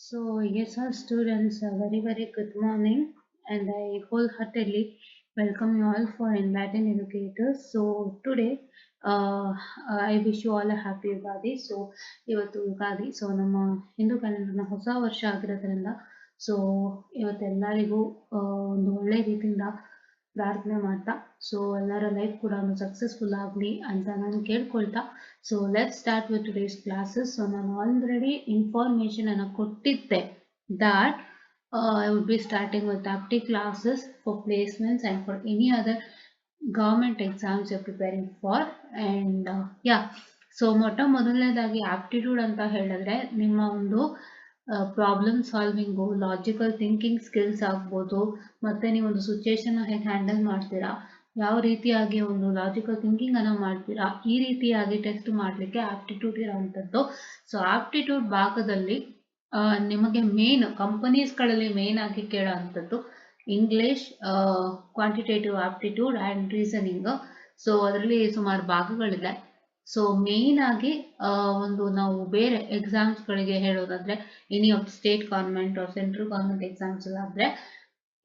So, yes, our students, a very, very good morning, and I wholeheartedly welcome you all for Enlightened Educators. So, today, I wish you all a happy Ugadi. So, ಇವತ್ತು Ugadi so ನಮ್ಮ ಹಿಂದೂ ಕ್ಯಾಲೆಂಡರ್ನ ಹೊಸ ವರ್ಷ ಆಗಿರೋದ್ರಿಂದ so ಇವತ್ತೆಲ್ಲರಿಗೂ ಒಂದು ಒಳ್ಳೆ ರೀತಿಯಿಂದ ಪ್ರಾರ್ಥನೆ ಮಾಡ್ತಾ ಸೊ ಎಲ್ಲರ ಲೈಫ್ ಕೂಡ ಒಂದು ಸಕ್ಸಸ್ಫುಲ್ ಆಗಲಿ ಅಂತ ನಾನು ಕೇಳ್ಕೊಳ್ತಾ so let start with today's classes. So ನಾನು ಆಲ್ರೆಡಿ ಇನ್ಫಾರ್ಮೇಶನ್ ಅನ್ನು ಕೊಟ್ಟಿದ್ದೆ that I would be starting with apti classes for placements and for any other government exams you're preparing for. And yeah, so ಮೊದಲನೇದಾಗಿ aptitude ಅಂತ ಹೇಳಿದ್ರೆ ನಿಮ್ಮ ಒಂದು problem solving, logical thinking skills ಆಗ್ಬೋದು, ಮತ್ತೆ ನೀವು ಒಂದು ಸಿಚುಯೇಷನ್ ಹೇಗೆ ಹ್ಯಾಂಡಲ್ ಮಾಡ್ತೀರಾ, ಯಾವ ರೀತಿಯಾಗಿ ಒಂದು ಲಾಜಿಕಲ್ ಥಿಂಕಿಂಗ್ ಅನ್ನ ಮಾಡ್ತೀರಾ, ಈ ರೀತಿಯಾಗಿ ಟೆಸ್ಟ್ ಮಾಡಲಿಕ್ಕೆ ಆಪ್ಟಿಟ್ಯೂಡ್ ಇರೋವಂಥದ್ದು. ಸೊ ಆಪ್ಟಿಟ್ಯೂಡ್ ಭಾಗದಲ್ಲಿ ನಿಮಗೆ ಮೇನ್ ಕಂಪನೀಸ್ಗಳಲ್ಲಿ ಮೇನ್ ಆಗಿ ಕೇಳೋವಂಥದ್ದು English, quantitative aptitude and reasoning. So ಅದರಲ್ಲಿ ಸುಮಾರು ಭಾಗಗಳಿದೆ. ಸೊ ಮೇನ್ ಆಗಿ ಒಂದು ನಾವು ಬೇರೆ ಎಕ್ಸಾಮ್ಸ್ಗಳಿಗೆ ಹೇಳೋದಾದ್ರೆ any of state government or central government exams ಆದ್ರೆ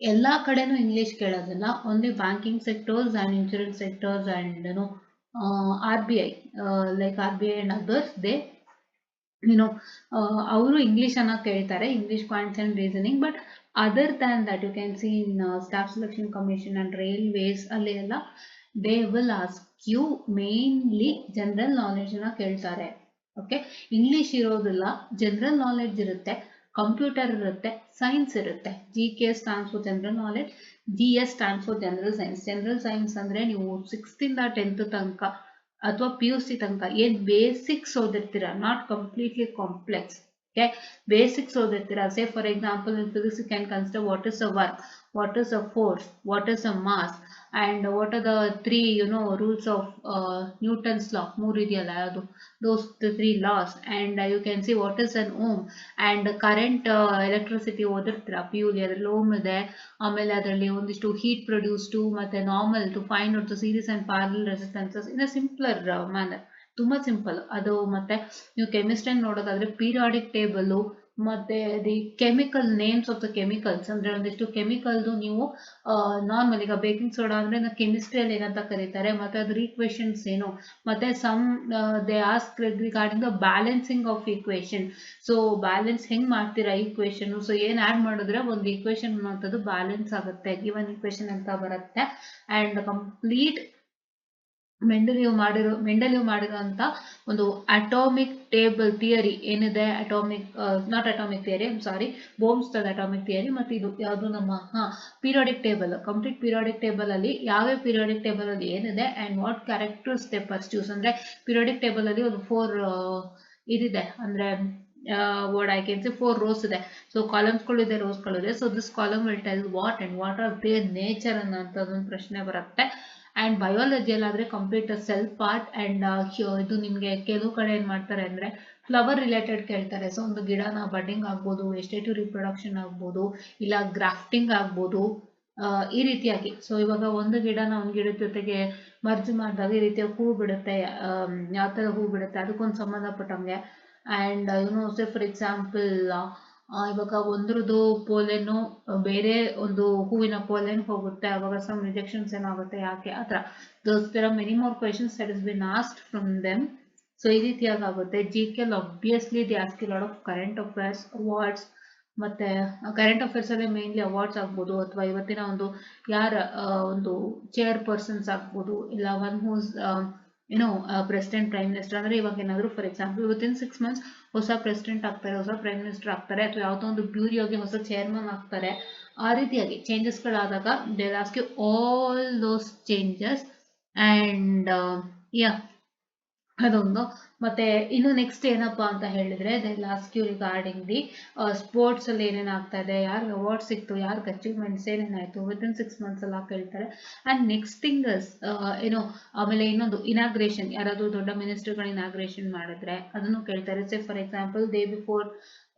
ಎಲ್ಲಾ ಕಡೆನೂ ಇಂಗ್ಲಿಷ್ ಕೇಳೋದಿಲ್ಲ. Only banking sectors and insurance sectors and RBI, like RBI and others, they ಅವರು ಇಂಗ್ಲಿಷ್ ಅನ್ನ ಕೇಳ್ತಾರೆ, English quants and reasoning. But other than that you can see in staff selection commission and railways ಅಲ್ಲಿ ಎಲ್ಲ they will ask you mainly general knowledge ನ ಕೇಳ್ತಾರೆ. Okay, English ಇರೋದಿಲ್ಲ, general knowledge ಇರುತ್ತೆ, computer ಇರುತ್ತೆ, ಸೈನ್ಸ್ ಇರುತ್ತೆ. GK stands for general knowledge, GS stands for general science. General science ಅಂದ್ರೆ ನೀವು 6th ಇಂದ 10th ತನಕ ಅಥವಾ PUC ತನಕ ಏನ್ ಬೇಸಿಕ್ಸ್ ಓದಿರ್ತೀರಾ, not completely complex. Okay, basics ಓದಿರ್ತೀರಾ. Say for example in physics you can consider what is a work, what is a force, what is a mass, and what are the three rules of Newton's law. ಮೂರು ಇದೆಯಲ್ಲ, ಅದು those three laws. And you can see what is an ohm and current. Electricity ಓದಿರ್ತೀರಾ PU ಲಿ, ಅದರಲ್ಲಿ ohm ಇದೆ. ಆಮೇಲೆ ಅದರಲ್ಲಿ ಒಂದಿಷ್ಟು ಹೀಟ್ ಪ್ರೊಡ್ಯೂಸ್ಡ್ ಮತ್ತೆ normal to find out the series and parallel resistances in a simpler manner. ತುಂಬಾ simple ಅದು. ಮತ್ತೆ ನೀವು ಕೆಮಿಸ್ಟ್ರಿ ನೋಡೋದಾದ್ರೆ ಪೀರಿಯಾಡಿಕ್ ಟೇಬಲ್ ಮತ್ತೆ the chemical names of the chemicals, ಅಂದ್ರೆ ಒಂದಿಷ್ಟು ಕೆಮಿಕಲ್ದು ನೀವು ನಾರ್ಮಲ್ ಈಗ ಬೇಕಿಂಗ್ ಸೋಡಾ ಅಂದ್ರೆ ಕೆಮಿಸ್ಟ್ರಿಯಲ್ಲಿ ಏನಂತ ಕರೀತಾರೆ, ಮತ್ತೆ ಅದ್ರ ಈಕ್ವೇಶನ್ಸ್ ಏನು, ಮತ್ತೆ some they ask regarding the balancing of equation. So balance ಹೆಂಗ್ ಮಾಡ್ತೀರಾ ಈಕ್ವೇಶನ್, ಸೊ ಏನ್ ಆಡ್ ಮಾಡಿದ್ರೆ ಒಂದು ಈಕ್ವೇಶನ್ ಅನ್ನೋಂಥದ್ದು ಬ್ಯಾಲೆನ್ಸ್ ಆಗುತ್ತೆ, ಗಿವನ್ ಈಕ್ವೇಶನ್ ಅಂತ ಬರುತ್ತೆ. ಅಂಡ್ ಕಂಪ್ಲೀಟ್ ಮೆಂಡಲಿಯವ್ ಮಾಡಿರುವಂತ ಒಂದು ಅಟಾಮಿಕ್ ಟೇಬಲ್ ಥಿಯರಿ ಏನಿದೆ, atomic not atomic theory, sorry, Bohr's atomic theory. ಮತ್ತೆ ಇದು ಯಾವುದು ನಮ್ಮ periodic table, complete periodic table ಅಲ್ಲಿ ಯಾವ್ಯಾವ ಪೀರಿಯಾಡಿಕ್ ಟೇಬಲ್ ಅಲ್ಲಿ ಏನಿದೆ and what characters they pursues. ಅಂದ್ರೆ ಪೀರಿಯಾಡಿಕ್ ಟೇಬಲ್ ಅಲ್ಲಿ ಒಂದು 4 ಇದಿದೆ, ಅಂದ್ರೆ word I can say 4 rows ಇದೆ. ಸೊ ಕಾಲಮ್ಸ್ಗಳು ಇದೆ, ರೋಸ್ಗಳು ಇದೆ. So this column will tell what and what are their nature ಅನ್ನೋಂಥದ್ದೊಂದು ಪ್ರಶ್ನೆ ಬರುತ್ತೆ. ಅಂಡ್ ಬಯಾಲಜಿಯಲ್ಲಿ ಆದ್ರೆ ಕಂಪ್ಲೀಟ್ ಸೆಲ್ ಪಾರ್ಟ್ ಅಂಡ್ ಇದು ನಿಮ್ಗೆ ಕೆಲವು ಕಡೆ ಏನ್ ಮಾಡ್ತಾರೆ ಅಂದ್ರೆ ಫ್ಲವರ್ ರಿಲೇಟೆಡ್ ಕೇಳ್ತಾರೆ. ಸೊ ಒಂದು ಗಿಡನ ಬಡ್ಡಿಂಗ್ ಆಗ್ಬೋದು, ವೆಜಿಟೇಟಿವ್ ರಿಪ್ರೊಡಕ್ಷನ್ ಆಗ್ಬೋದು, ಇಲ್ಲ ಗ್ರಾಫ್ಟಿಂಗ್ ಆಗ್ಬೋದು, ಈ ರೀತಿಯಾಗಿ. ಸೊ ಇವಾಗ ಒಂದು ಗಿಡನ ಒಂದು ಗಿಡದ ಜೊತೆಗೆ ಮರ್ಜ್ ಮಾಡಿದಾಗ ಈ ರೀತಿಯ ಹೂ ಬಿಡುತ್ತೆ, ಯಾವ ತರ ಹೂ ಬಿಡುತ್ತೆ ಅದಕ್ಕೊಂದು ಸಂಬಂಧಪಟ್ಟಂಗೆ. ಅಂಡ್ ಸೇ ಫಾರ್ ಎಕ್ಸಾಂಪಲ್ ಇವಾಗ ಒಂದ್ರದ್ದು ಪೋಲೆನು ಬೇರೆ ಒಂದು ಹೂವಿನ ಪೋಲೆನ್ ಹೋಗುತ್ತೆ, ಅವಾಗ ಸಮ್ ರಿಜೆಕ್ಷನ್ಸ್ ಏನಾಗುತ್ತೆ, ಯಾಕೆ ಆ ಥರ. there are many more questions that has been asked from them. So ಈ ರೀತಿಯಾಗಿ ಆಗುತ್ತೆ. GK obviously they ask a lot of current affairs, awards, ಮತ್ತೆ ಕರೆಂಟ್ ಅಫೇರ್ಸ್ ಅಲ್ಲಿ ಮೇನ್ಲಿ ಅವಾರ್ಡ್ಸ್ ಆಗ್ಬೋದು, ಅಥವಾ ಇವತ್ತಿನ ಒಂದು ಯಾರ ಒಂದು ಚೇರ್ ಪರ್ಸನ್ಸ್ ಆಗ್ಬೋದು, ಇಲ್ಲ one who's president, prime minister. ಅಂದ್ರೆ ಇವಾಗ ಏನಾದ್ರು ಫಾರ್ ಎಕ್ಸಾಂಪಲ್ ವಿತಿನ್ 6 months ಹೊಸ ಪ್ರೆಸಿಡೆಂಟ್ ಆಗ್ತಾರೆ, ಹೊಸ ಪ್ರೈಮ್ ಮಿನಿಸ್ಟರ್ ಆಗ್ತಾರೆ, ಅಥವಾ ಯಾವುದೋ ಒಂದು ಬ್ಯೂರಿಯೋಗೆ ಹೊಸ ಚೇರ್ಮನ್ ಆಗ್ತಾರೆ. ಆ ರೀತಿಯಾಗಿ ಚೇಂಜಸ್ಗಳಾದಾಗ they will ask you all those changes. And yeah, ಅದೊಂದು. ಮತ್ತೆ ಇನ್ನು ನೆಕ್ಸ್ಟ್ ಏನಪ್ಪಾ ಅಂತ ಹೇಳಿದ್ರೆ they will ask you regarding the sports ಅಲ್ಲಿ ಏನೇನ್ ಆಗ್ತಾ ಇದೆ, ಯಾರಿಗೆ ಅವಾರ್ಡ್ ಸಿಕ್ತು, ಯಾರಿಗೆ ಅಚೀವ್ಮೆಂಟ್ಸ್ ಏನೇನಾಯ್ತು ವಿತಿನ್ 6 months ಎಲ್ಲ ಕೇಳ್ತಾರೆ. ಅಂಡ್ ನೆಕ್ಸ್ಟ್ ಥಿಂಗ್ ಆಮೇಲೆ ಇನ್ನೊಂದು ಇನಾಗ್ರೇಷನ್, ಯಾರಾದ್ರೂ ದೊಡ್ಡ ಮಿನಿಸ್ಟರ್ಗಳು ಇನಾಗ್ರೇಷನ್ ಮಾಡಿದ್ರೆ ಅದನ್ನು ಕೇಳ್ತಾರೆ. ಸೇ for example day before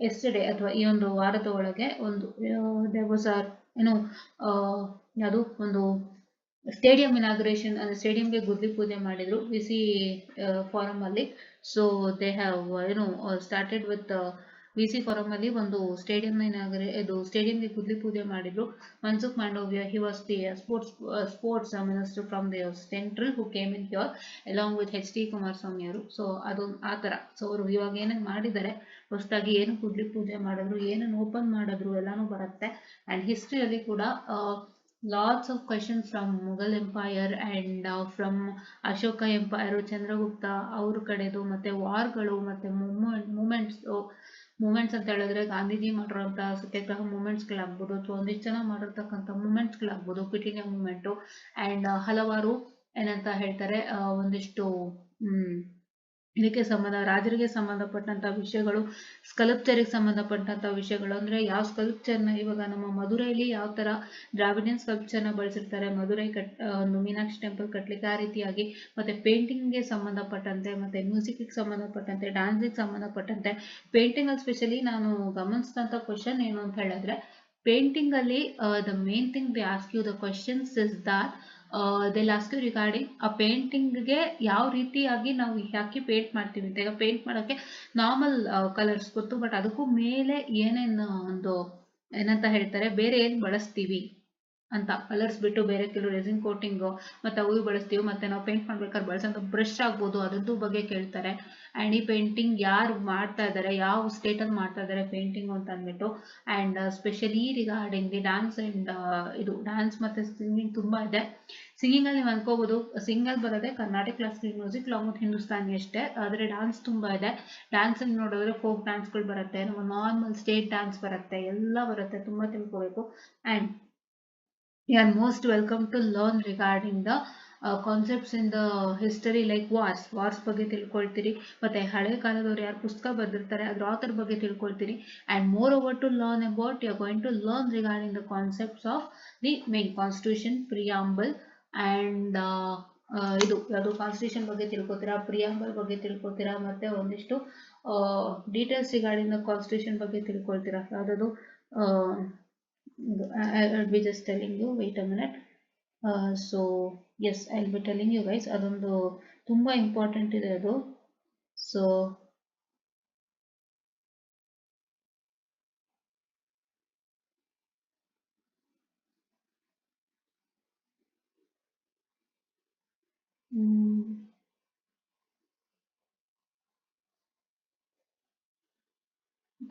yesterday ಅಥವಾ ಈ ಒಂದು ವಾರದ ಒಳಗೆ ಒಂದು ಯಾವುದು ಒಂದು ಸ್ಟೇಡಿಯಂ ಇನಾಗ್ರೇಷನ್, ಅಂದ್ರೆ ಸ್ಟೇಡಿಯಂಗೆ ಗುದ್ಲಿ ಪೂಜೆ ಮಾಡಿದ್ರು VC ಫಾರಂ ಅಲ್ಲಿ. So they have started with VC farm ಅಲ್ಲಿ ಒಂದು ಸ್ಟೇಡಿಯಂಗೆ ಗುದ್ಲಿ ಪೂಜೆ ಮಾಡಿದ್ರು. Mansukh Mandavya, he was the sports minister from the central who came in here along with HD Kumaraswamy ಅವರು. ಸೊ ಅದು ಆ ಥರ. ಸೊ ಅವರು ಇವಾಗ ಏನೇನು ಮಾಡಿದ್ದಾರೆ, ಹೊಸದಾಗಿ ಏನು ಗುದ್ಲಿ ಪೂಜೆ ಮಾಡಿದ್ರು, ಏನೇನು ಓಪನ್ ಮಾಡಿದ್ರು ಎಲ್ಲಾನು ಬರುತ್ತೆ. ಆ್ಯಂಡ್ ಹಿಸ್ಟ್ರಿಯಲ್ಲಿ ಕೂಡ lots of questions from Mughal Empire and from Ashoka Empire, Chandragupta ಅವ್ರ ಕಡೆದು, ಮತ್ತೆ ವಾರ್ಗಳು, ಮತ್ತೆ ಮೂಮೆಂಟ್ಸ್ ಅಂತ ಹೇಳಿದ್ರೆ ಗಾಂಧೀಜಿ ಮಾಡಿರೋಂಥ ಸತ್ಯಾಗ್ರಹ ಮೂಮೆಂಟ್ಸ್ಗಳಾಗ್ಬೋದು, ಅಥವಾ ಒಂದಿಷ್ಟು ಜನ ಮಾಡಿರ್ತಕ್ಕಂಥ ಮೂಮೆಂಟ್ಸ್ಗಳಾಗ್ಬೋದು, ಕ್ವಿಟ್ ಇಂಡಿಯಾ ಮೂಮೆಂಟು, ಆ್ಯಂಡ್ ಹಲವಾರು ಏನಂತ ಹೇಳ್ತಾರೆ ಒಂದಿಷ್ಟು ಇದಕ್ಕೆ ರಾಜರಿಗೆ ಸಂಬಂಧಪಟ್ಟಂತ ವಿಷಯಗಳು, ಸ್ಕಲ್ಪ್ಚರ್ಗೆ ಸಂಬಂಧಪಟ್ಟಂತ ವಿಷಯಗಳು. ಅಂದ್ರೆ ಯಾವ ಸ್ಕಲ್ಪ್ಚರ್ನ ಇವಾಗ ನಮ್ಮ ಮಧುರೈಲಿ ಯಾವ ತರ ದ್ರಾವಿಡಿಯನ್ ಸ್ಕಲ್ಪ್ಚರ್ನ ಬಳಸಿರ್ತಾರೆ, ಮಧುರೈ ಒಂದು ಮೀನಾಕ್ಷಿ ಟೆಂಪಲ್ ಕಟ್ಲಿಕ್ಕೆ ಆ ರೀತಿಯಾಗಿ, ಮತ್ತೆ ಪೇಂಟಿಂಗ್ಗೆ ಸಂಬಂಧಪಟ್ಟಂತೆ, ಮತ್ತೆ ಮ್ಯೂಸಿಕ್ಗೆ ಸಂಬಂಧಪಟ್ಟಂತೆ, ಡ್ಯಾನ್ಸ್ಗೆ ಸಂಬಂಧಪಟ್ಟಂತೆ. ಪೇಂಟಿಂಗ್ ಅಲ್ಲಿ ಸ್ಪೆಷಲಿ ನಾನು ಗಮನಿಸಿದಂತ ಕ್ವಶನ್ ಏನು ಅಂತ ಹೇಳಿದ್ರೆ, ಪೇಂಟಿಂಗ್ ಅಲ್ಲಿ the main thing they ask you the questions is that they ask you regarding ಆ ಪೇಂಟಿಂಗ್ಗೆ ಯಾವ ರೀತಿಯಾಗಿ ನಾವು ಯಾಕೆ ಪೇಂಟ್ ಮಾಡ್ತೀವಿ ಅಂತ. ಈಗ ಪೇಂಟ್ ಮಾಡೋಕ್ಕೆ ನಾರ್ಮಲ್ ಕಲರ್ಸ್ ಗೊತ್ತು, ಬಟ್ ಅದಕ್ಕೂ ಮೇಲೆ ಏನೇನು ಒಂದು ಏನಂತ ಹೇಳ್ತಾರೆ, ಬೇರೆ ಏನು ಬಳಸ್ತೀವಿ ಅಂತ. ಕಲರ್ಸ್ ಬಿಟ್ಟು ಬೇರೆ ಕೆಲವು ರೆಸಿನ್ ಕೋಟಿಂಗು ಮತ್ತೆ ಅವು ಬಳಸ್ತೀವಿ, ಮತ್ತೆ ನಾವು ಪೇಂಟ್ ಮಾಡ್ಬೇಕಾದ್ರೆ ಬಳಸೋಂಥ ಬ್ರಷ್ ಆಗ್ಬೋದು, ಅದ್ರದ್ದು ಬಗ್ಗೆ ಕೇಳ್ತಾರೆ. ಆ್ಯಂಡ್ ಈ ಪೇಂಟಿಂಗ್ ಯಾರು ಮಾಡ್ತಾ ಇದ್ದಾರೆ, ಯಾವ ಸ್ಟೇಟಲ್ಲಿ ಮಾಡ್ತಾ ಇದ್ದಾರೆ ಪೇಂಟಿಂಗ್ ಅಂತ ಅಂದ್ಬಿಟ್ಟು. And specially regarding the dance and ಇದು ಡ್ಯಾನ್ಸ್ ಮತ್ತೆ ಸಿಂಗಿಂಗ್ ತುಂಬ ಇದೆ. ಸಿಂಗಿಂಗ್ ಅಲ್ಲಿ ನೀವು ಅನ್ಕೋಬಹುದು ಸಿಂಗಲ್ ಬರೋದೆ Karnataka classical music long with Hindustani ಅಷ್ಟೇ, ಆದರೆ ಡ್ಯಾನ್ಸ್ ತುಂಬಾ ಇದೆ. ಡ್ಯಾನ್ಸ್ ಅಲ್ಲಿ ನೋಡಿದ್ರೆ ಫೋಕ್ ಡ್ಯಾನ್ಸ್ಗಳು ಬರುತ್ತೆ, ನಮ್ಮ ನಾರ್ಮಲ್ ಸ್ಟೇಟ್ ಡ್ಯಾನ್ಸ್ ಬರುತ್ತೆ, ಎಲ್ಲ ಬರುತ್ತೆ, ತುಂಬಾ ತಿಳ್ಕೋಬೇಕು. And you are most welcome to learn regarding the concepts in the history like wars ಬಗ್ಗೆ ತಿಳ್ಕೊಳ್ತೀರಿ, ಮತ್ತೆ ಹಳೆ ಕಾಲದವ್ರು ಯಾರು ಪುಸ್ತಕ ಬರೆದಿರ್ತಾರೆ ಅದ್ರ ಆಥರ್ ಬಗ್ಗೆ ತಿಳ್ಕೊಳ್ತೀರಿ. and moreover to learn about, you are going to learn regarding the concepts of the main constitution, preamble and ಇದು ಯಾವುದು constitution ಬಗ್ಗೆ ತಿಳ್ಕೊತೀರಾ, ಪ್ರಿಯಾಂಬಲ್ ಬಗ್ಗೆ ತಿಳ್ಕೊತೀರಾ, ಮತ್ತೆ ಒಂದಿಷ್ಟು ಡೀಟೇಲ್ಸ್ ರಿಗಾರ್ಡಿಂಗ್ ದ ಕಾನ್ಸ್ಟಿಟ್ಯೂಷನ್ ಬಗ್ಗೆ ತಿಳ್ಕೊಳ್ತೀರಾ. ಯಾವ್ದು I'll be just telling you, wait a minute. So yes, I'll be telling you guys, ಅದೊಂದು ತುಂಬಾ ಇಂಪಾರ್ಟೆಂಟ್ ಇದೆ ಅದು. ಸೊ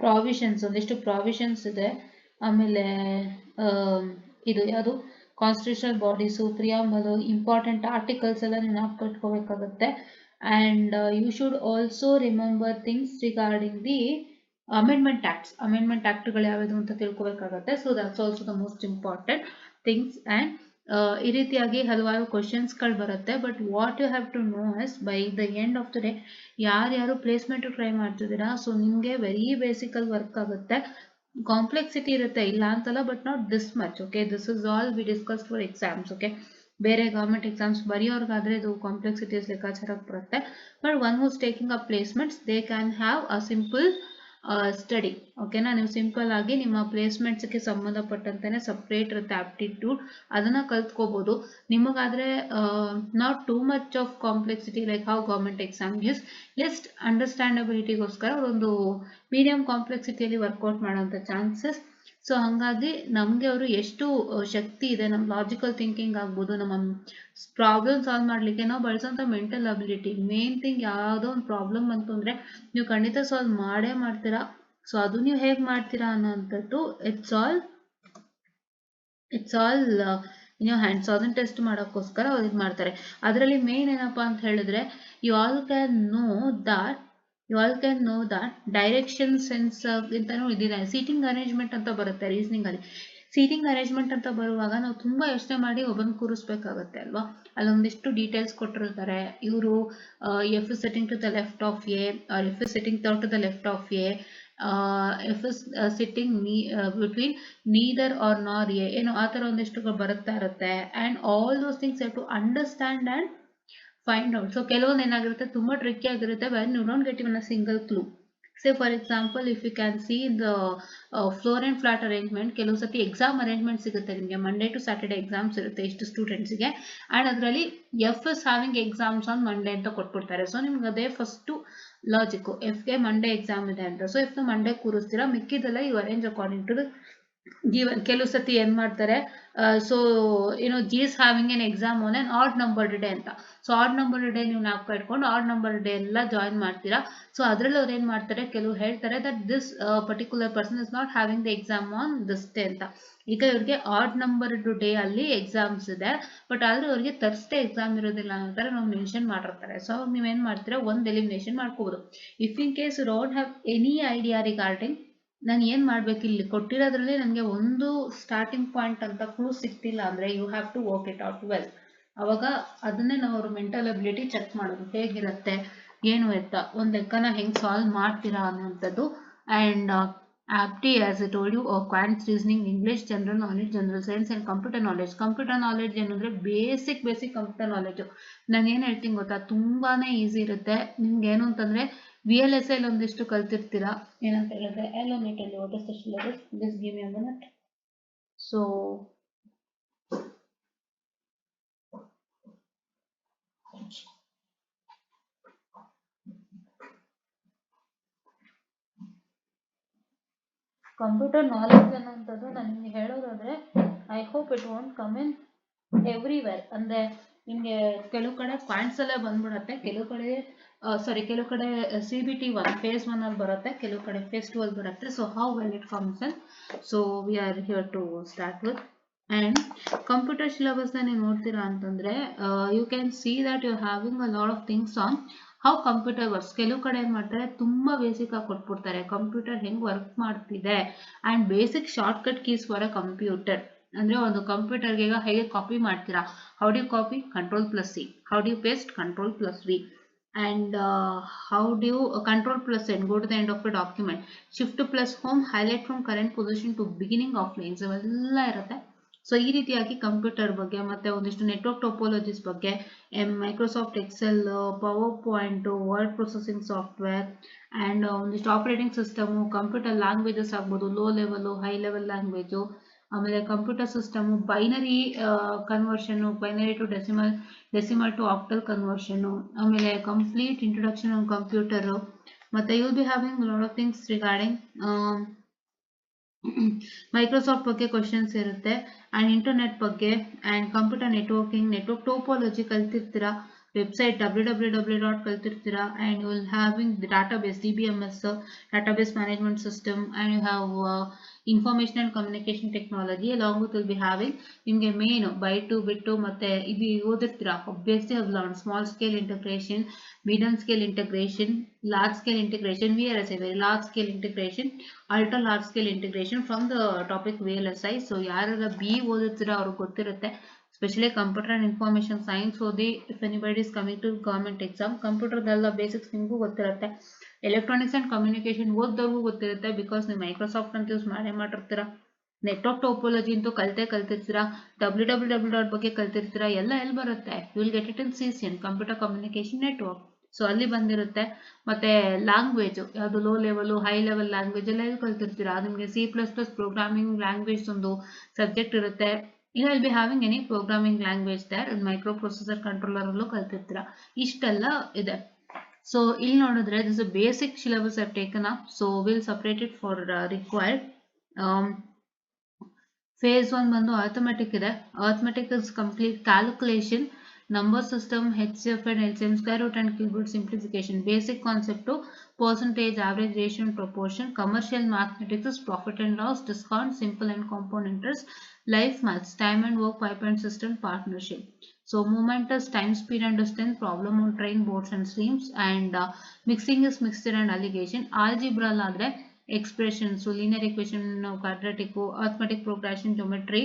ಪ್ರಾವಿಷನ್ಸ್, ಒಂದಿಷ್ಟು ಪ್ರಾವಿಷನ್ಸ್ ಇದೆ. ಆಮೇಲೆ ಇದು ಯಾವುದು constitutional bodies, preamble, important articles ಎಲ್ಲ ನೀವು ಕಟ್ಕೋಬೇಕಾಗುತ್ತೆ. And you should also remember things regarding the amendment ಆ್ಯಕ್ಟ್ಗಳು ಯಾವ್ಯಾವುದು ಅಂತ ತಿಳ್ಕೋಬೇಕಾಗತ್ತೆ. So that's also the most important things. And ಈ ರೀತಿಯಾಗಿ ಹಲವಾರು ಕ್ವಶನ್ಸ್ಗಳು ಬರುತ್ತೆ. But what you have to know is by the end of the day ಯಾರ್ಯಾರು ಪ್ಲೇಸ್ಮೆಂಟ್ ಟ್ರೈ ಮಾಡ್ತಿದ್ದೀರಾ, ಸೊ ನಿಮಗೆ ವೆರಿ ಬೇಸಿಕಲ್ ವರ್ಕ್ ಆಗುತ್ತೆ. ಕಾಂಪ್ಲೆಕ್ಸಿಟಿ ಇರುತ್ತೆ, ಇಲ್ಲ ಅಂತಲ್ಲ, but not this much. Okay, this is all we discussed for exams. Okay, ಬೇರೆ government exams ಬರೆಯೋರ್ಗಾದ್ರೆ ಇದು ಕಾಂಪ್ಲೆಕ್ಸಿಟೀಸ್ ಲೆಕ್ಕಾಚಾರಕ್ಕೆ ಬರುತ್ತೆ. But one who's taking a placements they can have a simple study. ಓಕೆನಾ, ನೀವು ಸಿಂಪಲ್ ಆಗಿ ನಿಮ್ಮ ಪ್ಲೇಸ್ಮೆಂಟ್ಸ್ಗೆ ಸಂಬಂಧಪಟ್ಟಂತೆ ಸಪ್ರೇಟ್ ಇರುತ್ತೆ ಆಪ್ಟಿಟ್ಯೂಡ್, ಅದನ್ನ ಕಲ್ತ್ಕೋಬಹುದು. ನಿಮಗಾದ್ರೆ not too much of complexity like how government exam is, just ಅಂಡರ್ಸ್ಟ್ಯಾಂಡಬಿಲಿಟಿಗೋಸ್ಕರ ಒಂದು ಮೀಡಿಯಂ ಕಾಂಪ್ಲೆಕ್ಸಿಟಿಯಲ್ಲಿ ವರ್ಕೌಟ್ ಮಾಡೋಂಥ ಚಾನ್ಸಸ್. ಸೊ ಹಂಗಾಗಿ ನಮಗೆ ಅವರು ಎಷ್ಟು ಶಕ್ತಿ ಇದೆ, ನಮ್ಮ ಲಾಜಿಕಲ್ ಥಿಂಕಿಂಗ್ ಆಗ್ಬೋದು, ನಮ್ಮ ಪ್ರಾಬ್ಲಮ್ ಸಾಲ್ವ್ ಮಾಡಲಿಕ್ಕೆ ನಾವು ಬಳಸೋಂಥ ಮೆಂಟಲ್ ಅಬಿಲಿಟಿ. ಮೇನ್ ಥಿಂಗ್, ಯಾವುದೋ ಒಂದು ಪ್ರಾಬ್ಲಮ್ ಬಂತು ಅಂದರೆ ನೀವು ಖಂಡಿತ ಸಾಲ್ವ್ ಮಾಡೇ ಮಾಡ್ತೀರಾ. ಸೊ ಅದು ನೀವು ಹೇಗೆ ಮಾಡ್ತೀರಾ ಅನ್ನೋಂಥದ್ದು ಇಟ್ಸ್ ಆಲ್ ನೀವು ಹ್ಯಾಂಡ್ಸ್. ಅದನ್ನು ಟೆಸ್ಟ್ ಮಾಡೋಕ್ಕೋಸ್ಕರ ಅವ್ರು ಇದು ಮಾಡ್ತಾರೆ. ಅದರಲ್ಲಿ ಮೇನ್ ಏನಪ್ಪ ಅಂತ ಹೇಳಿದ್ರೆ, you all can know that direction sense ಇಂತಾನು ಇದಿದೆ. ಸೀಟಿಂಗ್ ಅರೇಂಜ್ಮೆಂಟ್ ಅಂತ ಬರುತ್ತೆ ರೀಸನಿಂಗ್ ಅಲ್ಲಿ. ಸೀಟಿಂಗ್ ಅರೇಂಜ್ಮೆಂಟ್ ಅಂತ ಬರುವಾಗ ನಾವು ತುಂಬಾ ಯೋಚನೆ ಮಾಡಿ ಒಬ್ಬನ ಕೂರಿಸ್ಬೇಕಾಗತ್ತೆ ಅಲ್ವಾ. ಅಲ್ಲೊಂದಿಷ್ಟು ಡೀಟೇಲ್ಸ್ ಕೊಟ್ಟಿರ್ತಾರೆ. ಇವರು F is sitting to the left of A, F is sitting to the left of A, F is sitting between neither or nor A, ಏನೋ ಆ ಥರ ಒಂದಿಷ್ಟು ಬರುತ್ತಾ ಇರುತ್ತೆ. And all those things have to understand and find out. So ಕೆಲವೊಂದು ಏನಾಗಿರುತ್ತೆ, ತುಂಬಾ tricky ಆಗಿರುತ್ತೆ. When you don't get even a single clue. Say for example, if you can see in the floor and flat arrangement, ಕೆಲವು ಸತಿ exam arrangement ಸಿಗುತ್ತೆ ನಿಮಗೆ. Monday to Saturday exams ಇರುತ್ತೆ ಇಷ್ಟು ಸ್ಟೂಡೆಂಟ್ಸ್ಗೆ, ಆ್ಯಂಡ್ ಅದರಲ್ಲಿ F is having exams on Monday ಅಂತ ಕೊಟ್ಬಿಡ್ತಾರೆ. ಸೊ ನಿಮ್ಗೆ ಅದೇ ಫಸ್ಟು ಲಾಜಿಕ್ಕು, ಎಫ್ಗೆ ಮಂಡೇ ಎಕ್ಸಾಮ್ ಇದೆ ಅಂತ. ಸೊ ಎಫ್ನ ಮಂಡೇ ಕೂರಿಸ್ತೀರಾ, ಮಿಕ್ಕಿದೆಲ್ಲ you arrange according to the given. ಕೆಲವು ಸತಿ ಏನ್ ಮಾಡ್ತಾರೆ, ಸೊ ಏನೋ G is having an exam on an odd numbered day ಅಂತ. ಸೊ ಆಡ್ ನಂಬರ್ಡ್ ಡೇ ನೀವು ನಾಲ್ಕು ಇಟ್ಕೊಂಡು ಆಡ್ ನಂಬರ್ಡ್ ಡೇ ಎಲ್ಲ ಜಾಯಿನ್ ಮಾಡ್ತೀರಾ. ಸೊ ಅದ್ರಲ್ಲಿ ಅವ್ರು ಏನ್ ಮಾಡ್ತಾರೆ, ಕೆಲವು ಹೇಳ್ತಾರೆ that this particular person is not having the exam on this day ಅಂತ. ಈಗ ಇವ್ರಿಗೆ ಆಡ್ ನಂಬರ್ಡ್ ಡೇ ಅಲ್ಲಿ ಎಕ್ಸಾಮ್ಸ್ ಇದೆ, ಬಟ್ ಆದ್ರೆ ಅವ್ರಿಗೆ ಥರ್ಸ್ಡೇ ಎಕ್ಸಾಮ್ ಇರೋದಿಲ್ಲ ಅಂತಾರೆ, ನಾವು ಮೆನ್ಷನ್ ಮಾಡಿರ್ತಾರೆ. ಸೊ ಅವಾಗ ನೀವೇನ್ ಮಾಡ್ತೀರಾ, ಒಂದು ಎಲಿಮಿನೇಷನ್ ಮಾಡ್ಕೋಬಹುದು. If in case you don't have any idea regarding ನಾನು ಏನು ಮಾಡಬೇಕು, ಇಲ್ಲಿ ಕೊಟ್ಟಿರೋದ್ರಲ್ಲಿ ನನಗೆ ಒಂದು ಸ್ಟಾರ್ಟಿಂಗ್ ಪಾಯಿಂಟ್ ಅಂತ ಕ್ಲೂ ಸಿಗ್ತಿಲ್ಲ ಅಂದರೆ you have to work it out well. ಅವಾಗ ಅದನ್ನೇ ನಾವು ಅವ್ರ ಮೆಂಟಲ್ ಅಬಿಲಿಟಿ ಚೆಕ್ ಮಾಡೋದು, ಹೇಗಿರುತ್ತೆ ಏನು ಎತ್ತ, ಒಂದು ಲೆಕ್ಕನ ಹೆಂಗೆ ಸಾಲ್ವ್ ಮಾಡ್ತೀರಾ ಅನ್ನೋಂಥದ್ದು. And apti as I told you, quants reasoning, English, general knowledge, general science and computer knowledge. Computer knowledge ಏನಂದರೆ ಬೇಸಿಕ್ ಕಂಪ್ಯೂಟರ್ ನಾಲೆಡ್ಜು. ನಾನು ಏನು ಹೇಳ್ತೀನಿ ಗೊತ್ತಾ, ತುಂಬಾ ಈಸಿ ಇರುತ್ತೆ. ನಿಮ್ಗೆ ಏನು ಅಂತಂದರೆ VLSI ಒಂದಿಷ್ಟು ಕಲ್ತಿರ್ತೀರಾ. ಏನಂತ ಹೇಳಿದ್ರೆ ಎಲೋಮೇಟಲ್ಲಿ what is the syllabus, this give me a minute. So computer knowledge ಅನ್ನೋಂಥದ್ದು ನಾನು ನಿಮಗೆ ಹೇಳೋದಾದ್ರೆ, I hope it want come in everywhere. ಅಂದರೆ ನಿಮಗೆ ಕೆಲವು ಕಡೆ ಪಾಯಿಂಟ್ಸ್ ಅಲ್ಲೇ ಬಂದ್ಬಿಡತ್ತೆ, ಕೆಲವು ಕಡೆ CBT 1 phase 1 ಅಲ್ಲಿ ಬರುತ್ತೆ, ಕೆಲವು ಕಡೆ phase 2 ಅಲ್ಲಿ ಬರುತ್ತೆ. So how well it comes in, so we are here to start with. And computer ಸಿಲೆಬಸ್ನ ನೀವು ನೋಡ್ತೀರಾ ಅಂತಂದರೆ you can see that you having a lot of things on how computer works. ಕೆಲವು ಕಡೆ ಏನು ಮಾಡ್ತಾರೆ, ತುಂಬ ಬೇಸಿಕ್ ಆಗಿ ಕೊಟ್ಬಿಡ್ತಾರೆ, ಕಂಪ್ಯೂಟರ್ ಹೆಂಗೆ ವರ್ಕ್ ಮಾಡ್ತಿದೆ and basic shortcut keys for a computer. ಅಂದರೆ ಒಂದು ಕಂಪ್ಯೂಟರ್ಗೆ ಈಗ ಹೇಗೆ ಕಾಪಿ ಮಾಡ್ತೀರಾ, how do you copy, Ctrl+C, how do you paste, Ctrl+V, and how do you Ctrl+N, go to the end of a document, Shift+Home, highlight from current position to beginning of lines, ಅವೆಲ್ಲ ಇರುತ್ತೆ. So ಈ ರೀತಿಯಾಗಿ computer ಬಗ್ಗೆ ಮತ್ತೆ ಒಂದಿಷ್ಟು network topologies ಬಗ್ಗೆ, Microsoft Excel, PowerPoint, word processing software, and ಒಂದಿಷ್ಟು operating system, computer languages ಆಗ್ಬೋದು, low level, high level language, ಆಮೇಲೆ computer system, binary conversion, binary to decimal to octal conversion, ಆಮೇಲೆ ಕಂಪ್ಲೀಟ್ ಇಂಟ್ರೊಡಕ್ಷನ್ ಆನ್ ಕಂಪ್ಯೂಟರು, ಮತ್ತು you will be having lot of things regarding Microsoft ಬಗ್ಗೆ questions ಇರುತ್ತೆ, and internet ಬಗ್ಗೆ, and computer networking, network topology ಕಲ್ತಿರ್ತೀರಾ, website www ಕಲ್ತಿರ್ತೀರಾ, and you will having database, DBMS, database management system, and you have information and communication technology. Along with will be having ನಿಮಗೆ main byte bit ಮತ್ತು ಇದು ಓದಿರ್ತೀರಾ, obviously have learn small scale integration, medium scale integration, large scale integration, VLSI, very large scale integration, ultra large scale integration from the topic VLSI. So ಯಾರೆಲ್ಲ B ಓದುತ್ತೀರಾ ಅವ್ರಿಗೆ ಗೊತ್ತಿರುತ್ತೆ, specially computer and information science ಓದಿ if anybody is coming to government exam, ಕಂಪ್ಯೂಟರ್ದೆಲ್ಲ basics ನಿಮಗೂ ಗೊತ್ತಿರುತ್ತೆ, electronics and communication ಓದ್ದವ್ರಿಗೂ ಗೊತ್ತಿರುತ್ತೆ, because ನೀವು ಮೈಕ್ರೋಸಾಫ್ಟ್ ಅಂತ ಯೂಸ್ ಮಾಡಿರ್ತೀರಾ. ನೆಟ್ವರ್ಕ್ ಟೋಪೋಲಜಿ ಅಂತೂ ಕಲ್ತಿರ್ತೀರಾ, www ಬಗ್ಗೆ ಕಲ್ತಿರ್ತೀರಾ, ಎಲ್ಲ ಎಲ್ಲಿ ಬರುತ್ತೆ, you will get it in CCN, computer communication network. So ಅಲ್ಲಿ ಬಂದಿರುತ್ತೆ. ಮತ್ತು ಲ್ಯಾಂಗ್ವೇಜು ಯಾವುದು low level, high level language ಎಲ್ಲ ಎಲ್ಲಿ ಕಲ್ತಿರ್ತೀರಾ, ನಿಮಗೆ C++ ಪ್ರೋಗ್ರಾಮಿಂಗ್ ಲ್ಯಾಂಗ್ವೇಜ್ ಒಂದು ಸಬ್ಜೆಕ್ಟ್ ಇರುತ್ತೆ. You will be having any programming language there, microprocessor ಕಂಟ್ರೋಲರಲ್ಲೂ ಕಲ್ತಿರ್ತೀರಾ. ಇಷ್ಟೆಲ್ಲ ಇದೆ. ಸೊ ಇಲ್ಲಿ ನೋಡಿದ್ರೆ this a basic syllabus are taken up, so will separate it for required. Phase 1 ಬಂದು ಅರ್ಥಮೆಟಿಕ್ ಇದೆ. Arithmetic is complete calculation, number system, HCF and LCM, square root and cube root simplification, basic concept to percentage, average, ratio and proportion. Commercial mathematics is profit and loss, discount, simple and compound interest. Life maths, time and work, pipe and system, partnership. So moment is time, speed and distance, problem on train, boats and streams, and mixing is mixture and alligation. Algebra ladre expressions, so linear equation, quadratic, arithmetic progression, geometry,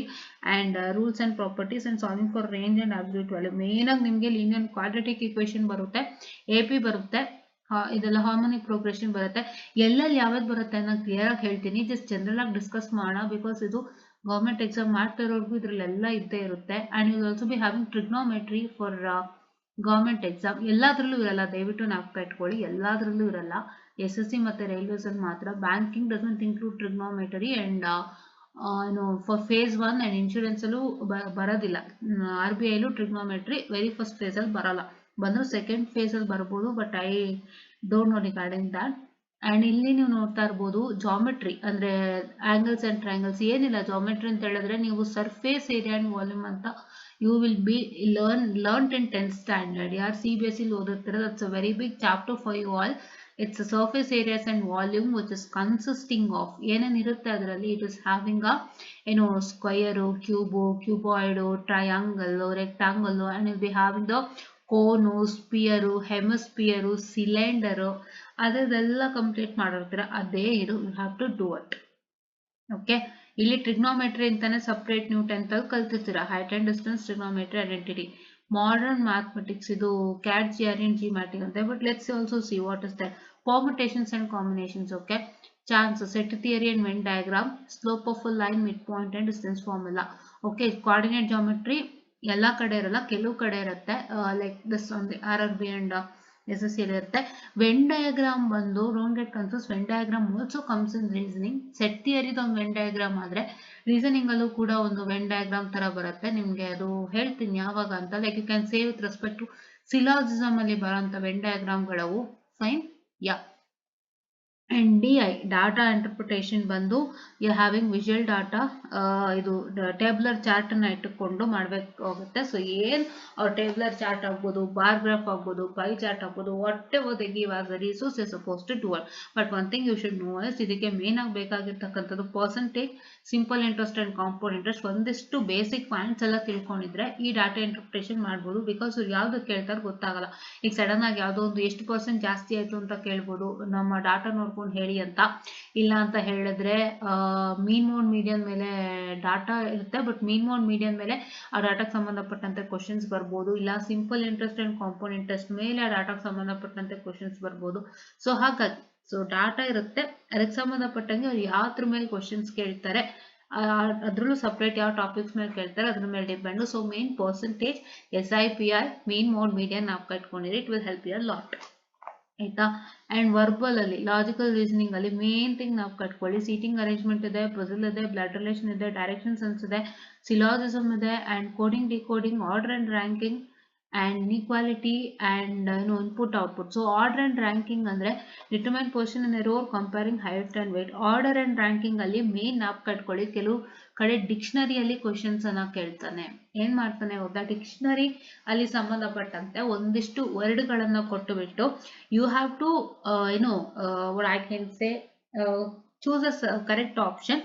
and rules and properties, and solving for range and absolute value. Main ಆಗಿ ನಿಮಗೆ linear quadratic equation ಬರುತ್ತೆ, AP ಬರುತ್ತೆ, ಇದೆಲ್ಲ harmonic progression ಬರುತ್ತೆ. ಎಲ್ಲೆಲ್ಲಿ ಯಾವ್ದು ಬರುತ್ತೆ ನಾನು ಕ್ಲಿಯರ್ ಆಗಿ ಹೇಳ್ತೀನಿ, ಜಸ್ಟ್ ಜನರಲ್ ಆಗಿ ಡಿಸ್ಕಸ್ ಮಾಡೋಣ, ಬಿಕಾಸ್ ಇದು ಗೌರ್ಮೆಂಟ್ ಎಕ್ಸಾಮ್ ಮಾಡ್ತಾ ಇರೋರ್ಗು ಇದರಲ್ಲೆಲ್ಲ ಇದ್ದೇ ಇರುತ್ತೆ. And you will also be having trigonometry for government exam. ಎಲ್ಲದರಲ್ಲೂ ಇರಲ್ಲ, ದಯವಿಟ್ಟು ನಾಪ್ಕ ಇಟ್ಕೊಳ್ಳಿ, ಎಲ್ಲದರಲ್ಲೂ ಇರಲ್ಲ. SSC ಮತ್ತೆ ರೈಲ್ವೇಸ್ ಅಲ್ಲಿ ಮಾತ್ರ. Banking doesn't include trigonometry and for phase 1 and insurance ಅಲ್ಲೂ ಬರೋದಿಲ್ಲ. RBI ಅಲ್ಲೂ ಟ್ರಿಗ್ನೋಮೆಟ್ರಿ ವೆರಿ ಫಸ್ಟ್ ಫೇಸ್ ಅಲ್ಲಿ ಬರಲ್ಲ, ಬಂದ್ರು ಸೆಕೆಂಡ್ ಫೇಸ್ ಅಲ್ಲಿ ಬರ್ಬೋದು, but I don't know regarding that. And ಇಲ್ಲಿ ನೀವು ನೋಡ್ತಾ ಇರ್ಬೋದು ಜಾಮೆಟ್ರಿ ಅಂದ್ರೆ ಆಂಗಲ್ಸ್ ಅಂಡ್ ಟ್ರಯಾಂಗಲ್ಸ್. ಏನಿಲ್ಲ ಜಾಮೆಟ್ರಿ ಅಂತ ಹೇಳಿದ್ರೆ ನೀವು ಸರ್ಫೇಸ್ ಏರಿಯಾ ಅಂಡ್ ವಾಲ್ಯೂಮ್ ಅಂತ you will be learned in 10th standard. ಯಾರು CBSE ಓದುತ್ತೀರ, that's a very big chapter for you all. It's a surface areas and volume which is consisting of ಏನೇನಿರುತ್ತೆ ಅದರಲ್ಲಿ, it is having a square, cube, cuboid, triangle, rectangle, and you'll be having the cone, sphere, hemisphere, cylinder. ಅದೆಲ್ಲ complete ಮಾಡಿರ್ತೀರ, ಅದೇ ಇದು, you have to do it. Okay, ಇಲ್ಲಿ trigonometry ಅಂತಾನೆ separate ನೀವು 10th ಅಲ್ಲಿ ಕಲ್ತಿರ್ತೀರಾ, height and distance, trigonometry, identity. Modern mathematics ಇದು CAD, GRE and GMAT ಅಂತೆ. But let's also see what is that. permutations and combinations. Okay, chances, set theory and Venn diagram, slope of a line, midpoint and distance formula. Okay, coordinate geometry ಎಲ್ಲ ಕಡೆ ಇರಲ್ಲ, ಕೆಲವು ಕಡೆ ಇರುತ್ತೆ, like this on the RRB and SSC ಇರುತ್ತೆ. Venn diagram ಬಂದು don't get confuse, Venn diagram also comes in reasoning. Set ಥಿಯರಿದು ಒಂದು ವೆನ್ ಡಯಾಗ್ರಾಮ್ ಆದ್ರೆ ರೀಸನಿಂಗ್ ಅಲ್ಲೂ ಕೂಡ ಒಂದು ವೆನ್ ಡಯಾಗ್ರಾಮ್ ತರ ಬರುತ್ತೆ. ನಿಮ್ಗೆ ಅದು ಹೇಳ್ತೀನಿ ಯಾವಾಗ ಅಂತ. Like you can say with respect to syllogism ಅಲ್ಲಿ ಬರೋಂಥ ವೆನ್ ಡಯಾಗ್ರಾಮ್ಗಳವು. Fine, yeah. And DI data interpretation ಬಂದು ಯು ಹ್ಯಾವಿಂಗ್ ವಿಜುವಲ್ ಡಾಟಾ, ಇದು ಟೇಬ್ಲರ್ ಚಾರ್ಟ್ ಅನ್ನ ಇಟ್ಟುಕೊಂಡು ಮಾಡಬೇಕಾಗುತ್ತೆ. ಸೊ ಏನ್ ಟೇಬ್ಲರ್ ಚಾರ್ಟ್ ಆಗ್ಬೋದು, ಬಾರ್ ಗ್ರಾಫ್ ಆಗ್ಬೋದು, ಪೈ ಚಾರ್ಟ್ ಆಗ್ಬೋದು, whatever they give us the resource is suppose to do it. But one thing you should know is, ಇದಕ್ಕೆ main ಆಗಿ ಬೇಕಾಗಿರ್ತಕ್ಕಂಥದ್ದು percentage, simple interest and compound interest. ಒಂದಿಷ್ಟು basic points ಎಲ್ಲ ತಿಳ್ಕೊಂಡಿದ್ರೆ ಈ data interpretation ಮಾಡ್ಬೋದು. Because ಯಾವ್ದು ಕೇಳ್ತಾರೆ ಗೊತ್ತಾಗಲ್ಲ. ಈಗ ಸಡನ್ ಆಗಿ ಯಾವುದೋ ಒಂದು ಎಷ್ಟು % ಜಾಸ್ತಿ ಆಯ್ತು ಅಂತ ಕೇಳ್ಬೋದು, ನಮ್ಮ ಡಾಟಾ ನೋಡ್ಕೊಂಡು ಹೇಳಿ ಅಂತ. ಇಲ್ಲ ಅಂತ ಹೇಳಿದ್ರೆ ಮೀನ್ ಮೋಡ್ ಮೀಡಿಯನ್ ಮೇಲೆ ಡಾಟಾ ಇರುತ್ತೆ, ಬಟ್ ಮೀನ್ ಮೋಡ್ ಮೀಡಿಯನ್ ಮೇಲೆ ಆ ಡಾಟಾಕ್ಕೆ ಸಂಬಂಧಪಟ್ಟಂತೆ ಕ್ವಶನ್ಸ್ ಬರ್ಬೋದು. ಇಲ್ಲ simple interest and compound interest ಮೇಲೆ ಆ ಡಾಟಾಕ್ಕೆ ಸಂಬಂಧಪಟ್ಟಂತೆ ಕ್ವಶನ್ಸ್ ಬರ್ಬೋದು. ಸೊ ಹಾಗಾಗಿ ಡಾಟಾ ಇರುತ್ತೆ, ಅದಕ್ಕೆ ಸಂಬಂಧಪಟ್ಟಂಗೆ ಅವ್ರು ಯಾವ್ದ್ರ ಮೇಲೆ ಕ್ವಶನ್ಸ್ ಕೇಳ್ತಾರೆ, ಅದ್ರಲ್ಲೂ ಸಪ್ರೇಟ್ ಯಾವ ಟಾಪಿಕ್ಸ್ ಮೇಲೆ ಕೇಳ್ತಾರೆ ಅದ್ರ ಮೇಲೆ depend. So main percentage, SIPI, mean mode median ನಾವು ಕಟ್ಕೊಂಡಿರಿ, it will help you lot. ಆಯ್ತಾ. ಅಂಡ್ ವರ್ಬಲ್ ಅಲ್ಲಿ, ಲಾಜಿಕಲ್ ರೀಸನಿಂಗ್ ಅಲ್ಲಿ ಮೇನ್ ಥಿಂಗ್ ನಾವು ಕಟ್ಕೊಳ್ಳಿ, ಸೀಟಿಂಗ್ ಅರೇಂಜ್ಮೆಂಟ್ ಇದೆ, ಪಜಲ್ ಇದೆ, ಬ್ಲಡ್ ರಿಲೇಷನ್ ಇದೆ, ಡೈರೆಕ್ಷನ್ ಸೆನ್ಸ್ ಇದೆ, ಸಿಲಾಜಿಸಮ್ ಇದೆ, and coding, decoding, order and ranking, and inequality and input output. So order and ranking ಅಂದ್ರೆ determine position in a row comparing height and weight. Order and ranking ಅಲ್ಲಿ main nap ಕಟ್ಕೊಳ್ಳಿ. ಕೆಲವು ಕಡೆ dictionary ಅಲ್ಲಿ questions ಅನ್ನ ಕೇಳ್ತಾನೆ. ಏನ್ ಮಾಡ್ತಾನೆ ಗೊತ್ತಾ, ಡಿಕ್ಷನರಿ ಅಲ್ಲಿ ಸಂಬಂಧಪಟ್ಟಂತೆ ಒಂದಿಷ್ಟು ವರ್ಡ್ಗಳನ್ನ ಕೊಟ್ಟು ಬಿಟ್ಟು you have to what I can say, choose a correct option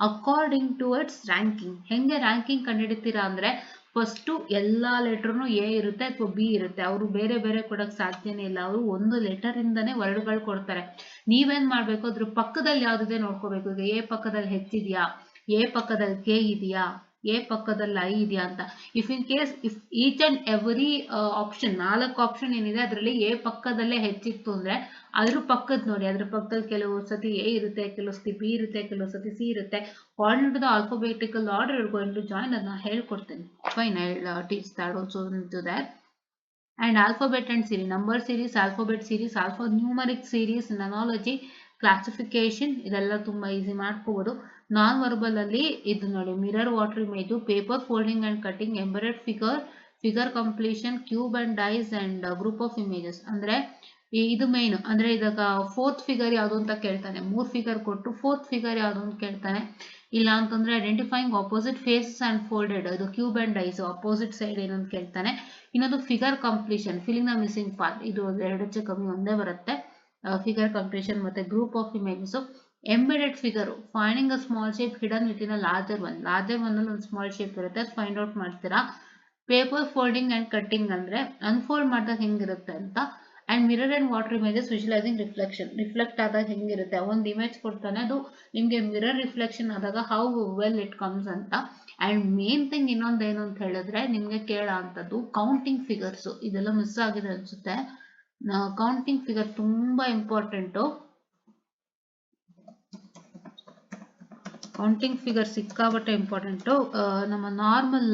according to its ranking. ಹೆಂಗೆ ರ್ಯಾಂಕಿಂಗ್ ಕಂಡುಹಿಡಿತೀರಾ ಅಂದ್ರೆ, ಫಸ್ಟ್ ಎಲ್ಲಾ ಲೆಟರ್ನು A ಇರುತ್ತೆ ಅಥವಾ B ಇರುತ್ತೆ. ಅವರು ಬೇರೆ ಬೇರೆ ಕೊಡಕ್ ಸಾಧ್ಯನೇ ಇಲ್ಲ. ಅವರು ಒಂದು ಲೆಟರ್ ಇಂದಾನೆ ವರ್ಡ್ಗಳು ಕೊಡ್ತಾರೆ. ನೀವೇನ್ ಮಾಡ್ಬೇಕು, ಅದ್ರ ಪಕ್ಕದಲ್ಲಿ ಯಾವ್ದಿದೆ ನೋಡ್ಕೋಬೇಕು. ಈಗ A ಪಕ್ಕದಲ್ಲಿ H ಇದೆಯಾ, A ಪಕ್ಕದಲ್ಲಿ K ಇದೆಯಾ, A ಪಕ್ಕದಲ್ಲಿ I ಇದೆಯಾ ಅಂತ. If in case if each and every option, 4 option ಏನಿದೆ ಅದರಲ್ಲಿ A ಪಕ್ಕದಲ್ಲೇ H ಇತ್ತು ಅಂದ್ರೆ ಅದ್ರ ಪಕ್ಕದ ನೋಡಿ, ಅದ್ರ ಪಕ್ಕದಲ್ಲಿ ಕೆಲವು ಸತಿ A ಇರುತ್ತೆ, ಕೆಲವು ಸತಿ B ಇರುತ್ತೆ, ಕೆಲವು ಸತಿ C ಇರುತ್ತೆ. According to the alphabetical order you're going to join, ಅದನ್ನ ಹೇಳ್ಕೊಡ್ತೀನಿ. Fine, I'll teach that also into that. And alphabet and series, number series, alphabet series, alphanumeric series, nanology, classification, ಇದೆಲ್ಲ ತುಂಬಾ ಈಸಿ ಮಾಡ್ಕೋಬಹುದು. Non verbal ಅಲ್ಲಿ ಇದು ನೋಡಿ, mirror water image, paper folding and cutting, embedded figure, figure completion, cube and dies and group of images. ಅಂದ್ರೆ ಇದು main. ಅಂದ್ರೆ ಇದಾಗ 4th ಫಿಗರ್ ಯಾವುದು ಅಂತ ಕೇಳ್ತಾನೆ, 3 ಫಿಗರ್ ಕೊಟ್ಟು 4th ಫಿಗರ್ ಯಾವುದು ಅಂತ ಕೇಳ್ತಾನೆ. ಇಲ್ಲ ಅಂತಂದ್ರೆ identifying opposite faces and folded, ಇದು cube and dice, opposite side ಏನಂತ ಕೇಳ್ತಾನೆ. ಇನ್ನೊಂದು figure completion, filling the missing part, ಇದು 2 ಕಮ್ಮಿ ಒಂದೇ ಬರುತ್ತೆ. ಫಿಗರ್ ಕಂಪ್ಲೀಷನ್ ಮತ್ತೆ group of images. Embedded figure, finding a small shape hidden within a larger one. Larger one ಅಲ್ಲಿ ಒಂದು ಸ್ಮಾಲ್ ಶೇಪ್ ಇರುತ್ತೆ, ಅದು ಫೈಂಡ್ ಔಟ್ ಮಾಡ್ತೀರಾ. ಪೇಪರ್ ಫೋಲ್ಡಿಂಗ್ ಅಂಡ್ ಕಟ್ಟಿಂಗ್ ಅಂದ್ರೆ ಅನ್ಫೋಲ್ಡ್ ಮಾಡಿದಾಗ ಹೆಂಗಿರುತ್ತೆ ಅಂತ. And mirror and water images, visualising reflection, reflect ಆದಾಗ ಹೆಂಗಿರುತ್ತೆ. ಒಂದು ಇಮೇಜ್ ಕೊಡ್ತಾನೆ, ಅದು ನಿಮ್ಗೆ ಮಿರರ್ ರಿಫ್ಲೆಕ್ಷನ್ ಆದಾಗ ಹೌ ವೆಲ್ ಇಟ್ ಕಮ್ಸ್ ಅಂತ. ಅಂಡ್ ಮೇನ್ ಥಿಂಗ್ ಇನ್ನೊಂದೇನು ಅಂತ ಹೇಳಿದ್ರೆ ನಿಮ್ಗೆ ಕೇಳೋ ಅಂತದ್ದು ಕೌಂಟಿಂಗ್ ಫಿಗರ್ಸ್. ಇದೆಲ್ಲ ಮಿಸ್ ಆಗಿದೆ ಅನ್ಸುತ್ತೆ. ಕೌಂಟಿಂಗ್ ಫಿಗರ್ ತುಂಬಾ ಇಂಪಾರ್ಟೆಂಟು. ಕೌಂಟಿಂಗ್ ಫಿಗರ್ ಸಿಕ್ಕಾಬಟ್ಟೆ ಇಂಪಾರ್ಟೆಂಟು. ನಮ್ಮ ನಾರ್ಮಲ್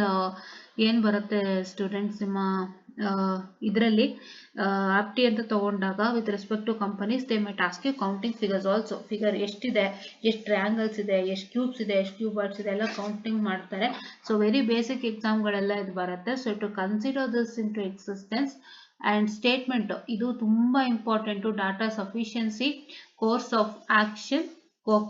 ಏನ್ ಬರುತ್ತೆ ಸ್ಟೂಡೆಂಟ್ಸ್, ನಿಮ್ಮ ಇದರಲ್ಲಿ ಆಪ್ಟಿ ಅಂತ ತಗೊಂಡಾಗ with respect to companies they might ask you counting figures also. Figure ಎಷ್ಟಿದೆ, ಎಷ್ಟು ಟ್ರಯಾಂಗಲ್ಸ್ ಇದೆ, ಎಷ್ಟು ಕ್ಯೂಬ್ಸ್ ಇದೆ, ಎಷ್ಟು ಕ್ಯೂಬರ್ಡ್ಸ್ ಇದೆ ಎಲ್ಲ ಕೌಂಟಿಂಗ್ ಮಾಡ್ತಾರೆ. ಸೊ ವೆರಿ ಬೇಸಿಕ್ ಎಕ್ಸಾಮ್ಗಳೆಲ್ಲ ಇದು ಬರುತ್ತೆ. So to consider this into existence and statement, ಇದು ತುಂಬಾ important. Data sufficiency, course of action,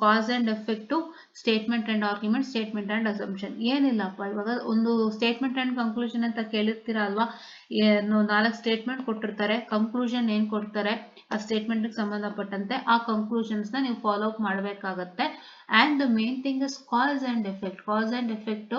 cause and effect, statement and argument, statement and assumption. ಏನಿಲ್ಲಪ್ಪ, ಇವಾಗ ಒಂದು ಸ್ಟೇಟ್ಮೆಂಟ್ ಅಂಡ್ ಕನ್ಕ್ಲೂಷನ್ ಅಂತ ಕೇಳಿರ್ತೀರ ಅಲ್ವಾ, 4 ಸ್ಟೇಟ್ಮೆಂಟ್ ಕೊಟ್ಟಿರ್ತಾರೆ, ಕನ್ಕ್ಲೂಷನ್ ಏನ್ ಕೊಡ್ತಾರೆ ಆ ಸ್ಟೇಟ್ಮೆಂಟ್ ಸಂಬಂಧಪಟ್ಟಂತೆ ಆ ಕನ್ಕ್ಲೂಷನ್ಸ್ ನ ನೀವು ಫಾಲೋ ಅಪ್ ಮಾಡಬೇಕಾಗತ್ತೆ. And the main thing is cause and effect. Cause and effect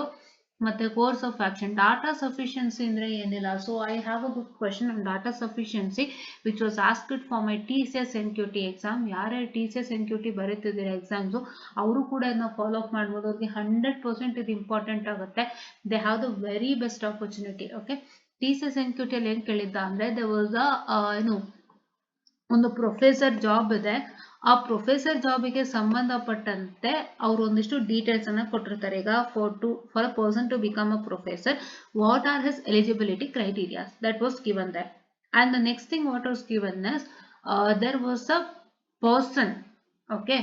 ಮತ್ತೆ course of action. Data sufficiency ಅಂದ್ರೆ ಏನಿಲ್ಲ. So I have a good question on data sufficiency which was asked for my TCS NQT exam. ಯಾರ್ಯಾರು TCS NQT ಬರೀತಿದ್ದೀರಾ exams ಅವರು ಕೂಡ ಇದನ್ನ follow up ಮಾಡ್ಬೋದು. ಅವ್ರಿಗೆ 100% ಇದು ಇಂಪಾರ್ಟೆಂಟ್ ಆಗುತ್ತೆ. They have the very best opportunity. Okay, TCS NQT ಅಲ್ಲಿ ಏನ್ ಕೇಳಿದ್ದ ಅಂದ್ರೆ ದೇ ವಾಸ್ ಏನು ಒಂದು ಪ್ರೊಫೆಸರ್ ಜಾಬ್ ಇದೆ. ಆ ಪ್ರೊಫೆಸರ್ ಜಾಬಿಗೆ ಸಂಬಂಧಪಟ್ಟಂತೆ ಅವರು ಒಂದಿಷ್ಟು ಡೀಟೇಲ್ಸ್ ಅನ್ನ ಕೊಟ್ಟಿರ್ತಾರೆ. ಈಗ for a person to become a professor, what are his eligibility criterias, that was given there. And the next thing what was given is there was a person. Okay,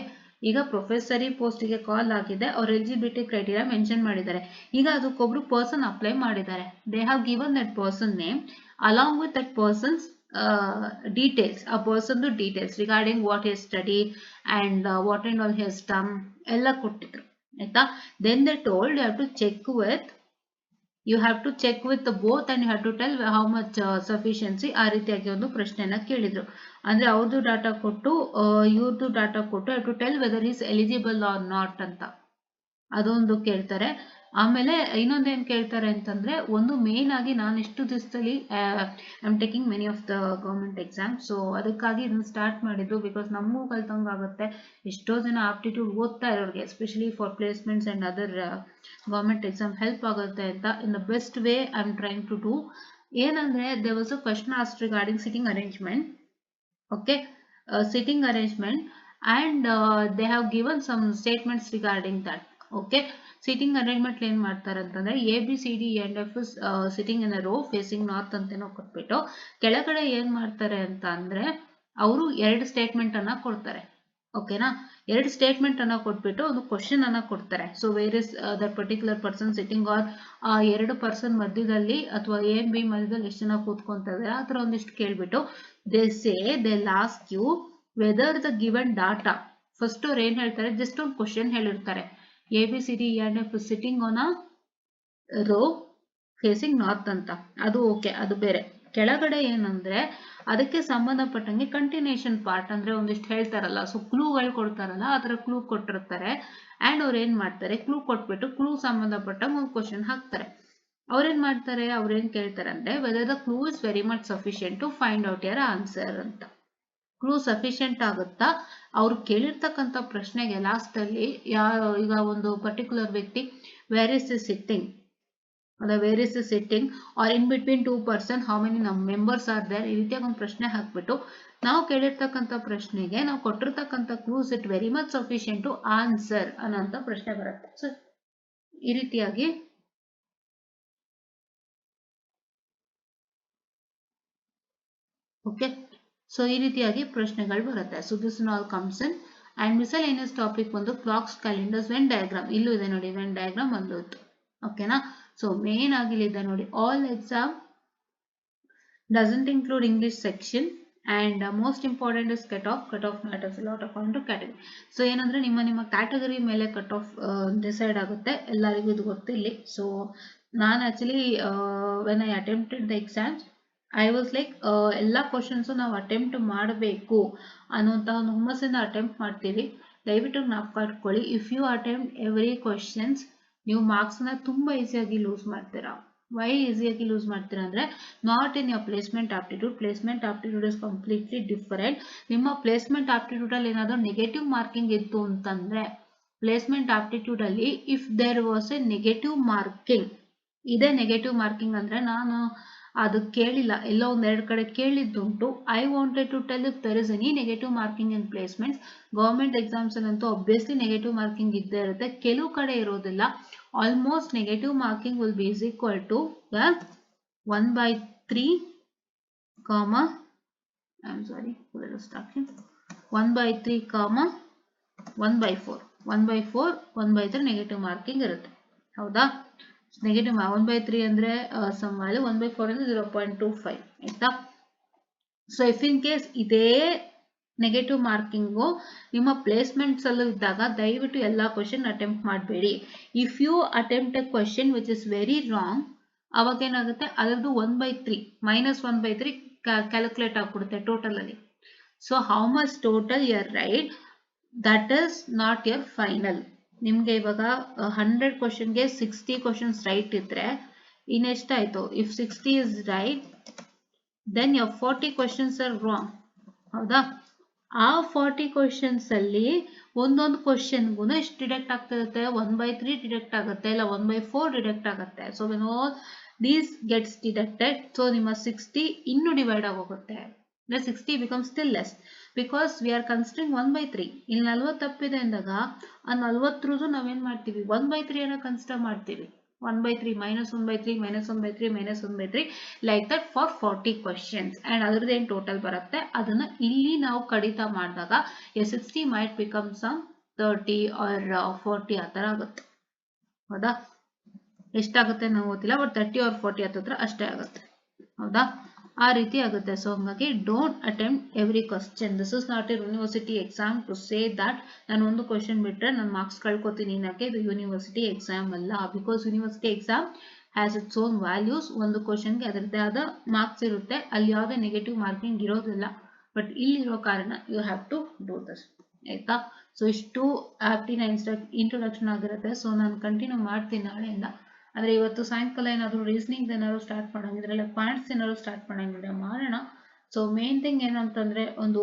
ಈಗ ಪ್ರೊಫೆಸರಿ ಪೋಸ್ಟ್ಗೆ ಕಾಲ್ ಆಗಿದೆ, ಅವ್ರ ಎಲಿಜಿಬಿಲಿಟಿ ಕ್ರೈಟೀರಿಯಾ ಮೆನ್ಷನ್ ಮಾಡಿದ್ದಾರೆ. ಈಗ ಅದಕ್ಕೊಬ್ರು person apply ಮಾಡಿದ್ದಾರೆ. They have given that person name along with that persons details, a person details regarding what he studied and what and all he has done ಎಲ್ಲ ಕೊಟ್ಟಿದ್ರು ಆಯ್ತಾ. then they told you have to check with the both and you have to tell how much sufficiency. ಆ ರೀತಿಯಾಗಿ ಒಂದು ಪ್ರಶ್ನೆಯನ್ನ ಕೇಳಿದ್ರು. ಅಂದ್ರೆ ಅವ್ರದ್ದು ಡಾಟಾ ಕೊಟ್ಟು ಇವ್ರದ್ದು ಡಾಟಾ ಕೊಟ್ಟು have to tell whether he is eligible or not ಅಂತ ಅದೊಂದು ಕೇಳ್ತಾರೆ. ಆಮೇಲೆ ಇನ್ನೊಂದೇನ್ ಕೇಳ್ತಾರೆ ಅಂತಂದ್ರೆ, ಒಂದು ಮೇನ್ ಆಗಿ ನಾನು ಇಷ್ಟು ದಿವಸದಲ್ಲಿ I am taking many of the government exam. So ಅದಕ್ಕಾಗಿ ಇದನ್ನ ಸ್ಟಾರ್ಟ್ ಮಾಡಿದ್ದು, ಬಿಕಾಸ್ ನಮಗೂ ಕಲ್ತಂಗಾಗುತ್ತೆ. ಎಷ್ಟೋ ಜನ ಆಪ್ಟಿಟ್ಯೂಡ್ ಓದ್ತಾ ಇರೋರಿಗೆ especially for placements and other government exam help ಆಗುತ್ತೆ ಅಂತ in the best way I am trying to do. ಏನಂದ್ರೆ there was a question asked regarding sitting arrangement. Okay, sitting arrangement and they have given some statements regarding that. Okay, sitting arrangement ಏನ್ ಮಾಡ್ತಾರೆ ಅಂತಂದ್ರೆ ABCD and F sitting in a row facing north ಅಂತೇನೋ ಕೊಟ್ಬಿಟ್ಟು ಕೆಳಗಡೆ ಏನ್ ಮಾಡ್ತಾರೆ ಅಂತ ಅಂದ್ರೆ ಅವರು 2 ಸ್ಟೇಟ್ಮೆಂಟ್ ಅನ್ನ ಕೊಡ್ತಾರೆ. ಓಕೆನಾ, 2 ಸ್ಟೇಟ್ಮೆಂಟ್ ಅನ್ನ ಕೊಟ್ಬಿಟ್ಟು ಒಂದು ಕ್ವಶನ್ ಅನ್ನ ಕೊಡ್ತಾರೆ. So where is that particular person sitting, or a 2 person ಮಧ್ಯದಲ್ಲಿ ಅಥವಾ A&B ಮಧ್ಯದಲ್ಲಿ ಎಷ್ಟು ಜನ ಕೂತ್ಕೊಂತ ಇದ್ದಾರೆ ಆ ತರ ಒಂದಿಷ್ಟು ಕೇಳ್ಬಿಟ್ಟು they say they'll ask you whether the given data. First ಅವ್ರು ಏನ್ ಹೇಳ್ತಾರೆ, ಜಸ್ಟ್ ಒಂದು ಕ್ವಶನ್ ಹೇಳಿರ್ತಾರೆ, ABCD and F sitting on a row facing north ಅಂತ. ಅದು ಓಕೆ, ಅದು ಬೇರೆ. ಕೆಳಗಡೆ ಏನಂದ್ರೆ ಅದಕ್ಕೆ ಸಂಬಂಧಪಟ್ಟಂಗೆ ಕಂಟಿನ್ಯೂಷನ್ ಪಾರ್ಟ್ ಅಂದ್ರೆ ಒಂದಿಷ್ಟು ಹೇಳ್ತಾರಲ್ಲ, ಸೊ ಕ್ಲೂಗಳು ಕೊಡ್ತಾರಲ್ಲ ಆ ತರ ಕ್ಲೂ ಕೊಟ್ಟಿರ್ತಾರೆ. ಅಂಡ್ ಅವ್ರು ಏನ್ ಮಾಡ್ತಾರೆ, ಕ್ಲೂ ಕೊಟ್ಬಿಟ್ಟು ಕ್ಲೂ ಸಂಬಂಧಪಟ್ಟ ಒಂದು ಕ್ವಶನ್ ಹಾಕ್ತಾರೆ. ಅವ್ರೇನ್ ಮಾಡ್ತಾರೆ, ಅವ್ರೇನ್ ಕೇಳ್ತಾರೆ ಅಂದ್ರೆ whether the clue is very much sufficient to find out your answer ಅಂತ. ಕ್ಲೂ ಸಫಿಷಿಯಂಟ್ ಆಗುತ್ತಾ, ಅವ್ರು ಕೇಳಿರ್ತಕ್ಕಂಥ ಪ್ರಶ್ನೆಗೆ ಲಾಸ್ಟ್ ಅಲ್ಲಿ ಈಗ ಒಂದು ಪರ್ಟಿಕ್ಯುಲರ್ ವ್ಯಕ್ತಿ where is the sitting, where is the sitting are in between 2 person how many members are there, ಈ ರೀತಿಯಾಗಿ ಒಂದು ಪ್ರಶ್ನೆ ಹಾಕ್ಬಿಟ್ಟು ನಾವು ಕೇಳಿರ್ತಕ್ಕಂಥ ಪ್ರಶ್ನೆಗೆ ನಾವು ಕೊಟ್ಟಿರ್ತಕ್ಕಂಥ clues it very much sufficient to answer ಅನ್ನೋಂಥ ಪ್ರಶ್ನೆ ಬರುತ್ತೆ. ಸೊ ಈ ರೀತಿಯಾಗಿ ಓಕೆ, ಸೊ ಈ ರೀತಿಯಾಗಿ ಪ್ರಶ್ನೆಗಳು ಬರುತ್ತೆ. So this all comes in. And miscellaneous topic ಒಂದು ಕ್ಲಾಕ್ಸ್, ಕ್ಯಾಲೆಂಡರ್ಸ್, ವೆನ್ ಡಯಾಗ್ರಾಮ್. ಇಲ್ಲೂ ಇದೆ ನೋಡಿ, ವೆನ್ ಡಯಾಗ್ರಾಮ್ ಒಂದು ಇತ್ತು. ಓಕೆನಾ, ಸೊ ಮೇನ್ ಆಗಿ ಇದೆ ನೋಡಿ, all exam doesn't include English section and most important is cut off matters a lot according two category. So ಏನಂದ್ರೆ ನಿಮ್ಮ ಕ್ಯಾಟಗರಿ ಮೇಲೆ ಕಟ್ ಆಫ್ ಡಿಸೈಡ್ ಆಗುತ್ತೆ, ಎಲ್ಲರಿಗೂ ಇದು ಗೊತ್ತಿಲ್ಲಿ. ಸೊ ನಾನು actually when I attempted the exams I was like ಎಲ್ಲ questions ನಾವು ಅಟೆಂಪ್ಟ್ ಮಾಡಬೇಕು ಅನ್ನುವಂತಹ ಒಂದು ಹುಮ್ಮಸ್ಸಿಂದ ಅಟೆಂಪ್ಟ್ ಮಾಡ್ತೀವಿ. ದಯವಿಟ್ಟು ಜ್ಞಾಪಕ ಇಟ್ಕೊಳ್ಳಿ, if you attempt every questions ನೀವು ಮಾರ್ಕ್ಸ್ನ ತುಂಬಾ ಈಸಿಯಾಗಿ ಲೂಸ್ ಮಾಡ್ತೀರಾ. ವೈ ಈಸಿಯಾಗಿ ಲೂಸ್ ಮಾಡ್ತೀರಾ ಅಂದ್ರೆ, not in your placement aptitude. Placement aptitude is completely different. ನಿಮ್ಮ ಪ್ಲೇಸ್ಮೆಂಟ್ ಆಪ್ಟಿಟ್ಯೂಡ್ ಅಲ್ಲಿ ಏನಾದರೂ ನೆಗೆಟಿವ್ ಮಾರ್ಕಿಂಗ್ ಇತ್ತು ಅಂತಂದ್ರೆ, ಪ್ಲೇಸ್ಮೆಂಟ್ ಆಪ್ಟಿಟ್ಯೂಡ್ ಅಲ್ಲಿ if there was a negative marking, ಇದೇ ನೆಗೆಟಿವ್ ಮಾರ್ಕಿಂಗ್ ಅಂದ್ರೆ ನಾನು ಅದು ಕೇಳಿಲ್ಲ, ಎಲ್ಲೋ ಒಂದೆರಡು ಕಡೆ ಕೇಳಿದ್ದುಂಟು. I wanted to tell if there is any negative marking in placements. Government exams ಅಲ್ಲಂತೂ ಆಬ್ವಿಯಸ್ಲಿ ನೆಗೆಟಿವ್ ಮಾರ್ಕಿಂಗ್ ಇದ್ದೇ ಇರುತ್ತೆ, ಕೆಲವು ಕಡೆ ಇರೋದಿಲ್ಲ. Almost negative marking will be is equal to 1/3 3 comma, I'm sorry, 1 by 3 comma 1 by 4, 1 by 4, 1 by 3 negative marking ಇರುತ್ತೆ. ಹೌದಾ? Negative 1 by 3 ಅಂದರೆ some value, 1 by 4 ಅಂದರೆ 0.25 ಆಯ್ತಾ. ಸೊ ಇಫ್ ಇನ್ ಕೇಸ್ ಇದೇ ನೆಗೆಟಿವ್ ಮಾರ್ಕಿಂಗು ನಿಮ್ಮ ಪ್ಲೇಸ್ಮೆಂಟ್ಸ್ ಅಲ್ಲೂ ಇದ್ದಾಗ ದಯವಿಟ್ಟು ಎಲ್ಲ ಕ್ವಶನ್ ಅಟೆಂಪ್ಟ್ ಮಾಡಬೇಡಿ. If you attempt a question which is very wrong, ಅವಾಗ ಏನಾಗುತ್ತೆ, ಅದರದ್ದು 1/3 -1/3 ಕ್ಯಾಲ್ಕುಲೇಟ್ ಆಗ್ಬಿಡುತ್ತೆ ಟೋಟಲ್ ಅಲ್ಲಿ. So how much total your right, that is not your final. ನಿಮ್ಗೆ ಇವಾಗ 100 ಕ್ವಶನ್ಗೆ 60 ಕ್ವಶನ್ಸ್ ರೈಟ್ ಇದ್ರೆ ಇನ್ನೆಷ್ಟಾಯ್ತು? If 60 is right, then your 40 questions are wrong. ಹೌದಾ? ಆ 40 ಕ್ವಶನ್ಸ್ ಅಲ್ಲಿ ಒಂದೊಂದು ಕ್ವಶನ್ಗೂ ಎಷ್ಟು ಡಿಡಕ್ಟ್ ಆಗ್ತಿರುತ್ತೆ? 1/3 ಡಿಡಕ್ಟ್ ಆಗುತ್ತೆ, ಇಲ್ಲ 1/4 ಡಿಡಕ್ಟ್ ಆಗುತ್ತೆ. So when all these gets deducted, so ನಿಮ್ಮ 60 ಇನ್ನು ಡಿವೈಡ್ ಆಗೋಗುತ್ತೆ. 60 becomes still less because we are considering 1/3. ಇಲ್ಲಿ 40 ತಪ್ಪಿದೆ ಅಂದಾಗ ಆ 40 ನಾವೇನ್ ಮಾಡ್ತೀವಿ? 1/3 ಅನ್ನ ಕನ್ಸಿಡರ್ ಮಾಡ್ತೀವಿ. 1/3 -1/3 -1/3 -1/3 like that for 40 questions, and ಅದ್ರದ್ದು ಏನು ಟೋಟಲ್ ಬರುತ್ತೆ ಅದನ್ನ ಇಲ್ಲಿ ನಾವು ಕಡಿತ ಮಾಡಿದಾಗ 60 might become some 30 or 40 ಆ ಥರ ಆಗುತ್ತೆ. ಹೌದಾ? ಎಷ್ಟಾಗುತ್ತೆ ನಾವು ಗೊತ್ತಿಲ್ಲ, ಬಟ್ 30 or 40 ಹತ್ತಿರ ಅಷ್ಟೇ ಆಗುತ್ತೆ. ಹೌದಾ? ಆ ರೀತಿ ಆಗುತ್ತೆ. ಸೊ ಹಂಗಾಗಿ don't attempt every question. This is not a university exam to say that ನಾನು ಒಂದು ಕ್ವಶನ್ ಬಿಟ್ರೆ ನಾನು ಮಾರ್ಕ್ಸ್ ಕಳ್ಕೊತೀನಿ ಅನ್ನಕ್ಕೆ ಇದು ಯೂನಿವರ್ಸಿಟಿ ಎಕ್ಸಾಮ್ ಅಲ್ಲ. Because university exam has its own values. ಒಂದು ಕ್ವಶನ್ಗೆ ಅದರದ್ದೇ ಆದ ಮಾರ್ಕ್ಸ್ ಇರುತ್ತೆ, ಅಲ್ಲಿ ಯಾವುದೇ ನೆಗೆಟಿವ್ ಮಾರ್ಕಿಂಗ್ ಇರೋದಿಲ್ಲ. ಬಟ್ ಇಲ್ಲಿರೋ ಕಾರಣ you have to do this. ಆಯ್ತಾ? ಸೊ ಇಷ್ಟು ಆಪ್ಟಿನ ಇಂಟ್ರೊಡಕ್ಷನ್ ಆಗಿರುತ್ತೆ. ಸೊ ನಾನು ಕಂಟಿನ್ಯೂ ಮಾಡ್ತೀನಿ ನಾಳೆಯಿಂದ. ಅಂದ್ರೆ ಇವತ್ತು ಸಾಯಂಕಾಲ ಏನಾದ್ರು ರೀಸನಿಂಗ್ ಏನಾದ್ರು ಸ್ಟಾರ್ಟ್ ಮಾಡಂಗಿದ್ರೆ, ಇಲ್ಲ ಪಾಯಿಂಟ್ಸ್ ಏನಾದ್ರು ಸ್ಟಾರ್ಟ್ ಮಾಡಂಗಿದ್ರೆ ಮಾಡೋಣ. ಸೊ ಮೇನ್ ಥಿಂಗ್ ಏನಂತಂದ್ರೆ, ಒಂದು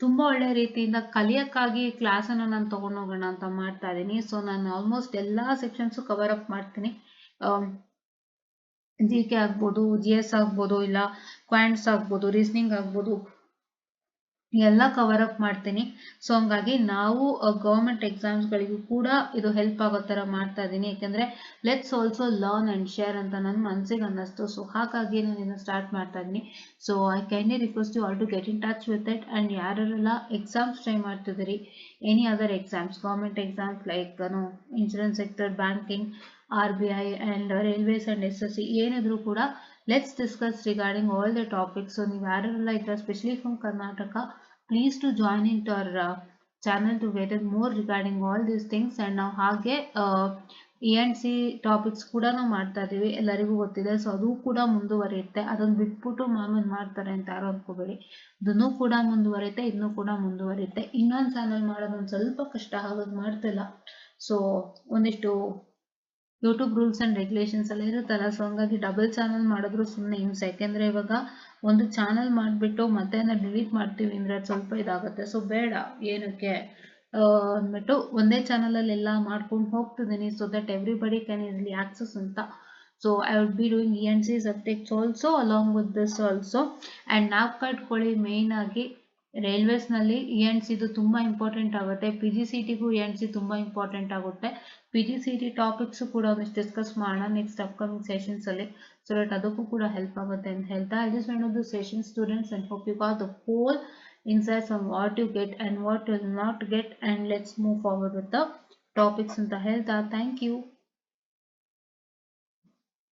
ತುಂಬಾ ಒಳ್ಳೆ ರೀತಿಯಿಂದ ಕಲಿಯಕ್ಕಾಗಿ ಕ್ಲಾಸ್ ಅನ್ನು ನಾನು ತಗೊಂಡು ಹೋಗೋಣ ಅಂತ ಮಾಡ್ತಾ ಇದ್ದೀನಿ. ಸೊ ನಾನು ಆಲ್ಮೋಸ್ಟ್ ಎಲ್ಲಾ ಸೆಕ್ಷನ್ಸ್ ಕವರ್ ಅಪ್ ಮಾಡ್ತೀನಿ. GK ಆಗ್ಬೋದು, GS ಆಗ್ಬೋದು, ಇಲ್ಲ ಕ್ವಾಂಟ್ಸ್ ಆಗ್ಬೋದು, ರೀಸನಿಂಗ್ ಆಗ್ಬೋದು, ಎಲ್ಲ ಕವರ್ ಅಪ್ ಮಾಡ್ತೀನಿ. ಸೊ ಹಂಗಾಗಿ ನಾವು ಗವರ್ಮೆಂಟ್ ಎಕ್ಸಾಮ್ಸ್ಗಳಿಗೂ ಕೂಡ ಇದು ಹೆಲ್ಪ್ ಆಗೋ ಥರ ಮಾಡ್ತಾ ಇದ್ದೀನಿ. ಯಾಕಂದರೆ let's also learn and share ಅಂತ ನನ್ನ ಮನಸ್ಸಿಗೆ ಅನ್ನಿಸ್ತು. ಸೊ ಹಾಗಾಗಿ ನಾನು ಇದನ್ನು ಸ್ಟಾರ್ಟ್ ಮಾಡ್ತಾ ಇದ್ದೀನಿ. So I kindly request you all to get in touch with it. And ಯಾರೆಲ್ಲ ಎಕ್ಸಾಮ್ಸ್ ಟ್ರೈ ಮಾಡ್ತಿದ್ದೀರಿ, any other exams, government exams like insurance sector, banking, RBI and railways and SSC ಏನಿದ್ರು ಕೂಡ let's discuss regarding all the topics. So ನೀವು ಯಾರೆಲ್ಲ ಇದ್ರೆ specially from Karnataka, please to join into our channel to get more regarding all these things. and ನಾವು ಹಾಗೆ ENC topics ಕೂಡ ನಾವು ಮಾಡ್ತಾ ಇದೀವಿ, ಎಲ್ಲರಿಗೂ ಗೊತ್ತಿದೆ. ಸೊ ಅದು ಕೂಡ ಮುಂದುವರಿಯುತ್ತೆ. ಅದನ್ನು ಬಿಟ್ಬಿಟ್ಟು ಮಾಮೂಲು ಮಾಡ್ತಾರೆ ಅಂತ ಯಾರು ಅನ್ಕೋಬೇಡಿ. ಅದನ್ನು ಕೂಡ ಮುಂದುವರಿಯುತ್ತೆ, ಇದನ್ನು ಕೂಡ ಮುಂದುವರಿಯುತ್ತೆ. ಇನ್ನೊಂದು ಚಾನಲ್ ಮಾಡೋದು ಒಂದು ಸ್ವಲ್ಪ ಕಷ್ಟ, ಹಾಗಾಗಿ ಮಾಡ್ತಿಲ್ಲ. ಸೊ ಒಂದಿಷ್ಟು ಯೂಟ್ಯೂಬ್ ರೂಲ್ಸ್ ಆ್ಯಂಡ್ ರೆಗ್ಯುಲೇಷನ್ಸ್ ಎಲ್ಲ ಇರುತ್ತಲ್ಲ. ಸೊ ಹಂಗಾಗಿ ಡಬಲ್ ಚಾನಲ್ ಮಾಡಿದ್ರು ಸುಮ್ಮನೆ ಹಿಂಸೆ. ಯಾಕೆಂದರೆ ಇವಾಗ ಒಂದು ಚಾನಲ್ ಮಾಡಿಬಿಟ್ಟು ಮತ್ತೆ ಡಿಲೀಟ್ ಮಾಡ್ತೀವಿ ಅಂದರೆ ಅದು ಸ್ವಲ್ಪ ಇದಾಗುತ್ತೆ. ಸೊ ಬೇಡ, ಏನಕ್ಕೆ ಅಂದ್ಬಿಟ್ಟು ಒಂದೇ ಚಾನಲಲ್ಲಿ ಎಲ್ಲ ಮಾಡ್ಕೊಂಡು ಹೋಗ್ತಿದ್ದೀನಿ. So that everybody can easily access ಅಂತ. So I would be doing ENC subjects also along with this also. And ನಾವು ಕಟ್ಕೊಳ್ಳಿ ಮೇಯ್ನ್ ಆಗಿ ರೈಲ್ವೇಸ್ನಲ್ಲಿ ENC ಇದು ತುಂಬ ಇಂಪಾರ್ಟೆಂಟ್ ಆಗುತ್ತೆ. PGCETಗೂ ENC ತುಂಬ ಇಂಪಾರ್ಟೆಂಟ್ ಆಗುತ್ತೆ. PGCET ಟಾಪಿಕ್ಸು ಕೂಡ ಒಂದಿಷ್ಟು ಡಿಸ್ಕಸ್ ಮಾಡೋಣ ನೆಕ್ಸ್ಟ್ ಅಪ್ಕಮಿಂಗ್ ಸೆಷನ್ಸಲ್ಲಿ. ಸೊ ದಟ್ ಅದಕ್ಕೂ ಕೂಡ ಹೆಲ್ಪ್ ಆಗುತ್ತೆ ಅಂತ ಹೇಳ್ತಾ, I just want to session students and hope you got the whole insights on what you get and what you will not get, and let's move forward with the topics ಅಂತ ಹೇಳ್ತಾ, thank you.